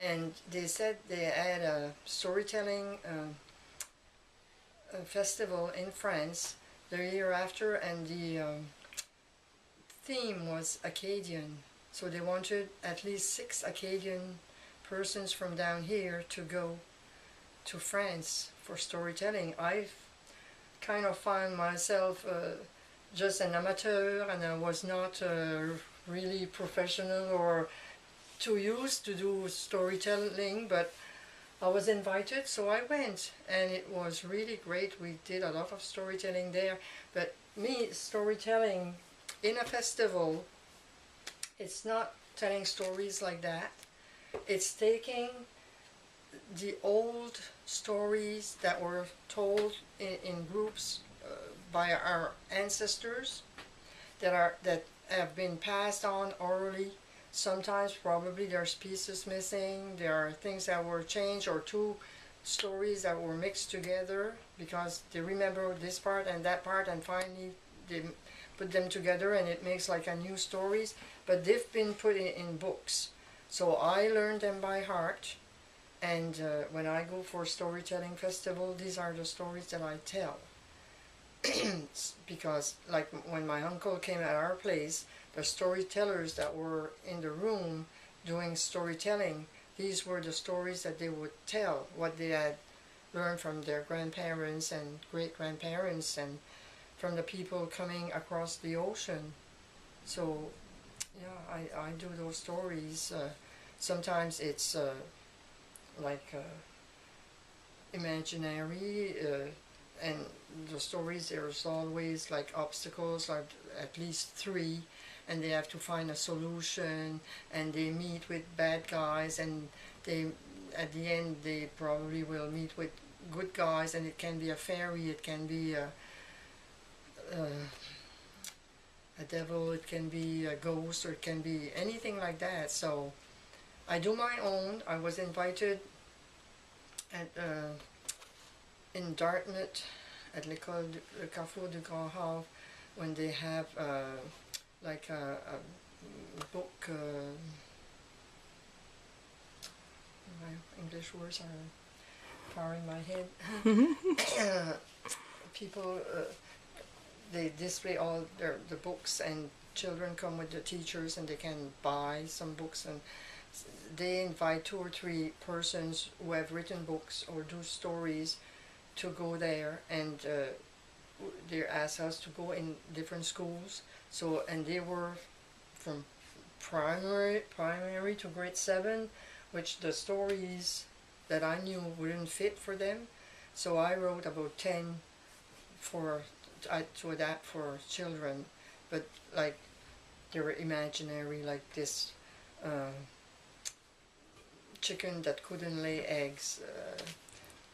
And they said they had a storytelling a festival in France the year after, and the theme was Acadian. So they wanted at least 6 Acadian persons from down here to go to France for storytelling. I kind of found myself just an amateur, and I was not really professional or too used to do storytelling, but I was invited, so I went, and it was really great. We did a lot of storytelling there, but me, storytelling in a festival, it's not telling stories like that. It's taking the old stories that were told in groups by our ancestors that have been passed on orally. Sometimes probably there's pieces missing, there are things that were changed, or 2 stories that were mixed together because they remember this part and that part, and finally they put them together and it makes like a new stories, but they've been put in books. So I learned them by heart, and when I go for storytelling festival, these are the stories that I tell. Because like when my uncle came at our place, the storytellers that were in the room doing storytelling, these were the stories that they would tell, what they had learned from their grandparents and great-grandparents and from the people coming across the ocean. So yeah, I do those stories. Sometimes it's like imaginary, and the stories, there's always like obstacles, like at least 3, and they have to find a solution, and they meet with bad guys, and they at the end they probably will meet with good guys, and it can be a fairy, it can be a devil, it can be a ghost, or it can be anything like that. So I do my own. I was invited at in Dartmouth at l'école Le Carrefour du Grand Havre, when they have like a book, my English words are far in my head. People, they display all the books, and children come with the teachers and they can buy some books, and they invite 2 or 3 persons who have written books or do stories to go there, and they asked us to go in different schools. So, and they were from primary to grade 7, which the stories that I knew wouldn't fit for them. So I wrote about 10 to adapt for children, but like they were imaginary, like this chicken that couldn't lay eggs.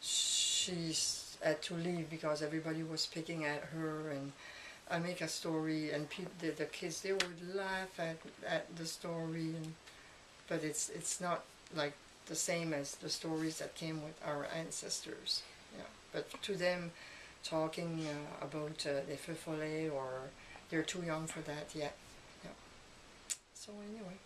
She had to leave because everybody was picking at her, and I make a story, and the kids, they would laugh at the story, but it's not like the same as the stories that came with our ancestors. Yeah, but to them, talking about les feux follets, or they're too young for that yet. Yeah. So anyway.